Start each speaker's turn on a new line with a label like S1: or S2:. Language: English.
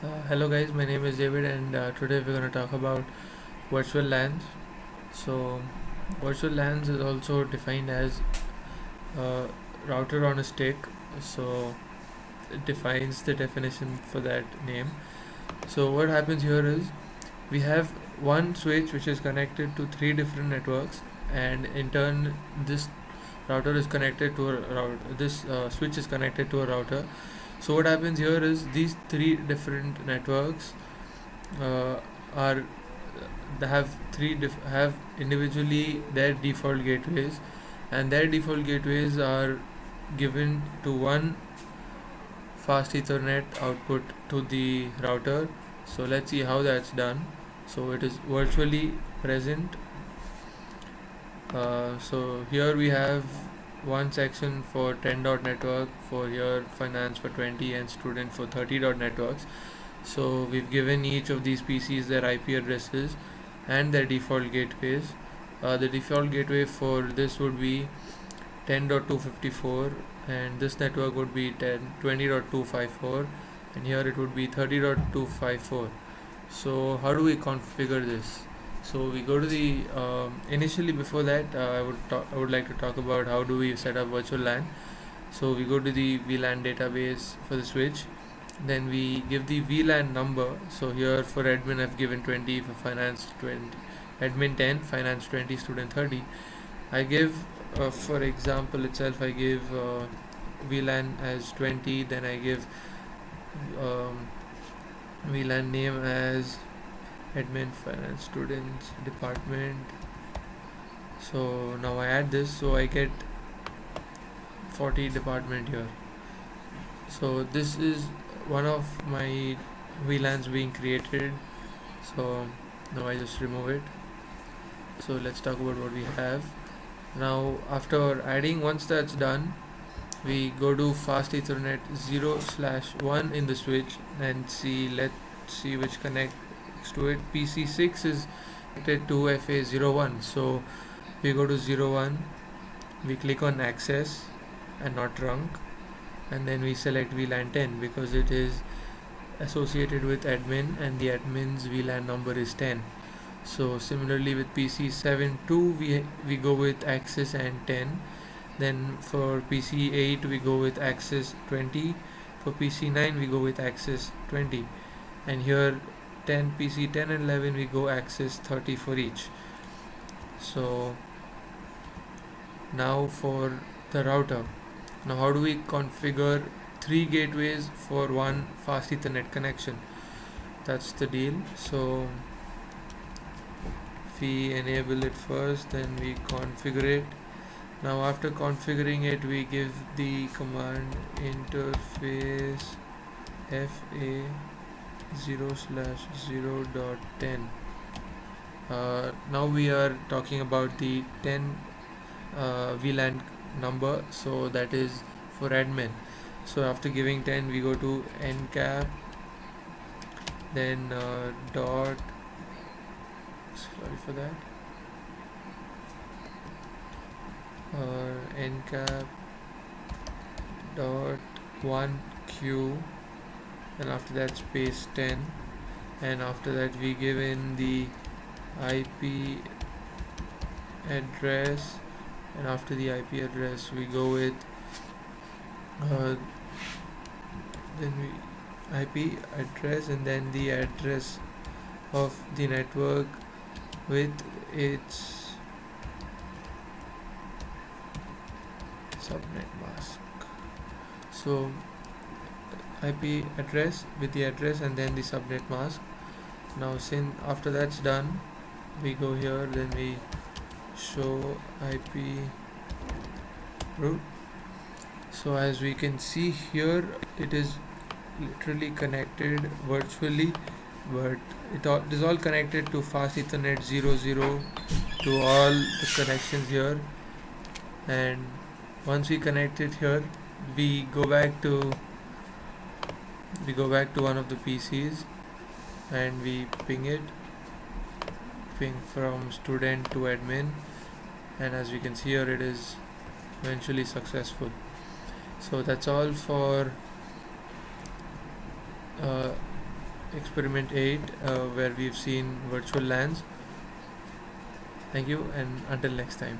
S1: Hello guys, my name is David and today we're going to talk about virtual LANs. So virtual LANs is also defined as a router on a stick. So it defines the definition for that name. So what happens here is we have one switch which is connected to three different networks, and in turn this router is connected to a router. This switch is connected to a router. So what happens here is these three different networks uh, are they have individually their default gateways, and their default gateways are given to one fast Ethernet output to the router. So let's see how that's done. So it is virtually present. So here we have one section for 10 dot network, for here finance for 20 and student for 30 dot networks. So we've given each of these PCs their IP addresses and their default gateways. The default gateway for this would be 10.254, and this network would be 20.254, and here it would be 30.254. So how do we configure this? So we go to the initially before that I would like to talk about how do we set up virtual LAN. So we go to the VLAN database for the switch, then we give the VLAN number. So here for admin I've given 20, for finance 20, admin 10, finance 20, student 30. I give for example itself I give VLAN as 20, then I give um, VLAN name as admin finance students department. So now I add this, so I get 40 department here. So this is one of my VLANs being created. So now I just remove it. So let's talk about what we have. Now after adding, once that's done, we go to fast Ethernet 0/1 in the switch and let's see which connects to it. PC6 is connected to FA01. So we go to 01, we click on access and not trunk, and then we select VLAN 10 because it is associated with admin and the admin's VLAN number is 10. So similarly with PC7 2 we go with access and 10. Then for PC8 we go with access 20. For PC9 we go with access 20. And here 10 PC10 and 11 we go access 30 for each. So now for the router. Now how do we configure three gateways for one fast Ethernet connection? That's the deal. So if we enable it first, then we configure it. Now after configuring it, we give the command interface fa 0/0.10. Now we are talking about the 10 VLAN number, so that is for admin. So after giving 10, we go to encap, then dot, sorry for that, encap dot 1q, and after that space 10, and after that we give in the IP address, and after the IP address we go with then we IP address and then the address of the network with its subnet mask. So IP address with the address and then the subnet mask. Now since after that's done, we go here, then we show IP route. So as we can see here, it is literally connected virtually, but it is all connected to fast Ethernet 00 to all the connections here. And once we connect it here, we go back to one of the PCs and we ping from student to admin, and as we can see here, it is eventually successful. So that's all for experiment 8 where we've seen virtual LANs. Thank you, and until next time.